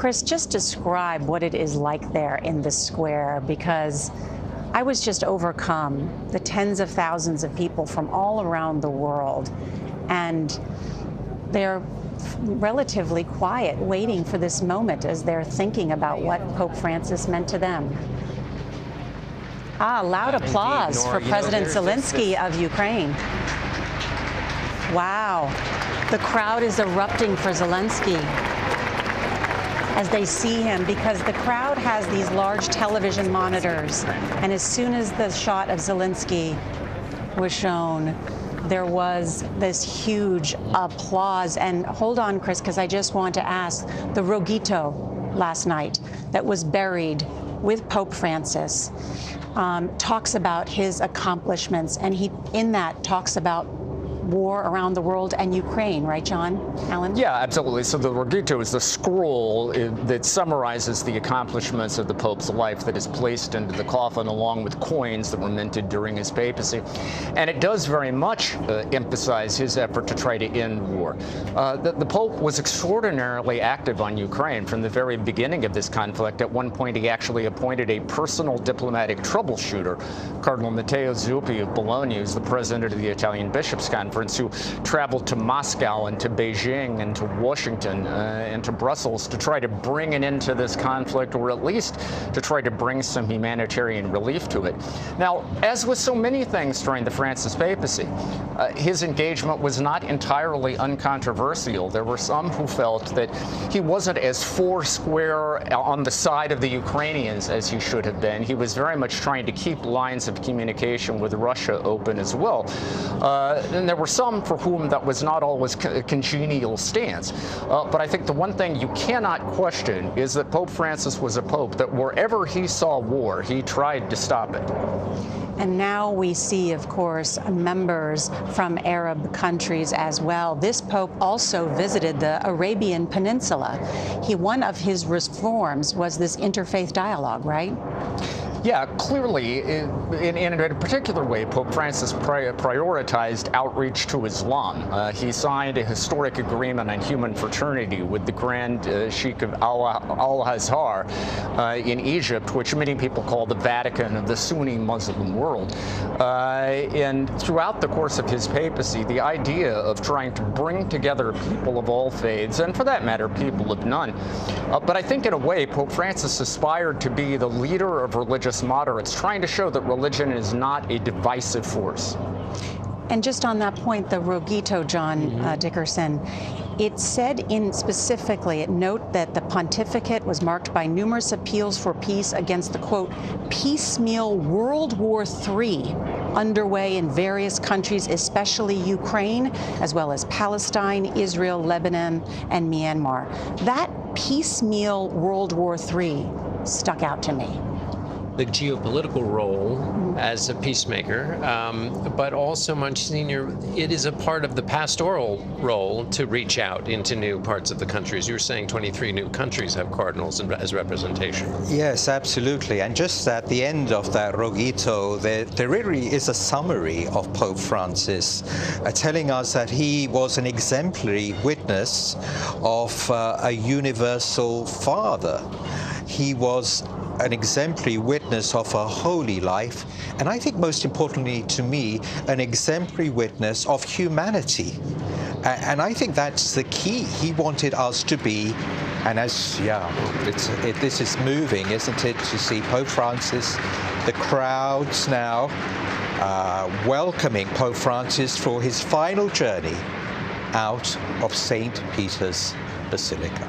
Chris, just describe what it is like there in the square, because I was just overcome. The tens of thousands of people from all around the world, and they're relatively quiet, waiting for this moment as they're thinking about what Pope Francis meant to them. Loud applause Indeed, Nora. for President Zelenskyy of Ukraine. Wow. The crowd is erupting for Zelenskyy as they see him, because the crowd has these large television monitors. And as soon as the shot of Zelenskyy was shown, there was this huge applause. And hold on, Chris, because I just want to ask, the Rogito last night that was buried with Pope Francis talks about his accomplishments, and he, in that, talks about war around the world and Ukraine, right, John? Alan? Yeah, absolutely. So the Rogito is the scroll that summarizes the accomplishments of the Pope's life that is placed into the coffin, along with coins that were minted during his papacy. And it does very much emphasize his effort to try to end war. The Pope was extraordinarily active on Ukraine from the very beginning of this conflict. At one point, he actually appointed a personal diplomatic troubleshooter, Cardinal Matteo Zuppi of Bologna, who's the president of the Italian Bishops' Conference, who traveled to Moscow and to Beijing and to Washington and to Brussels to try to bring an end to this conflict, or at least to try to bring some humanitarian relief to it. Now, as with so many things during the Francis papacy, his engagement was not entirely uncontroversial. There were some who felt that he wasn't as foursquare on the side of the Ukrainians as he should have been. He was very much trying to keep lines of communication with Russia open as well. And there were some for whom that was not always a congenial stance. But I think the one thing you cannot question is that Pope Francis was a pope that wherever he saw war, he tried to stop it. And now we see, of course, members from Arab countries as well. This Pope also visited the Arabian Peninsula. One of his reforms was this interfaith dialogue, right? Yeah, clearly, in a particular way, Pope Francis prioritized outreach to Islam. He signed a historic agreement on human fraternity with the Grand Sheikh of Al-Azhar in Egypt, which many people call the Vatican of the Sunni Muslim world. And throughout the course of his papacy, the idea of trying to bring together people of all faiths, and for that matter, people of none. But I think in a way, Pope Francis aspired to be the leader of religious moderates, trying to show that religion is not a divisive force. And just on that point, the Rogito, John Dickerson, it said specifically, it note that the pontificate was marked by numerous appeals for peace against the, quote, piecemeal World War III underway in various countries, especially Ukraine, as well as Palestine, Israel, Lebanon, and Myanmar. That piecemeal World War III stuck out to me. The geopolitical role as a peacemaker, but also, Monsignor, it is a part of the pastoral role to reach out into new parts of the countries. You were saying 23 new countries have cardinals as representation. Yes, absolutely. And just at the end of that Rogito, there really is a summary of Pope Francis telling us that he was an exemplary witness of a universal father. He was an exemplary witness of a holy life, and I think most importantly to me, an exemplary witness of humanity. And I think that's the key. He wanted us to be, and as, this is moving, isn't it, to see Pope Francis, the crowds now welcoming Pope Francis for his final journey out of St. Peter's Basilica.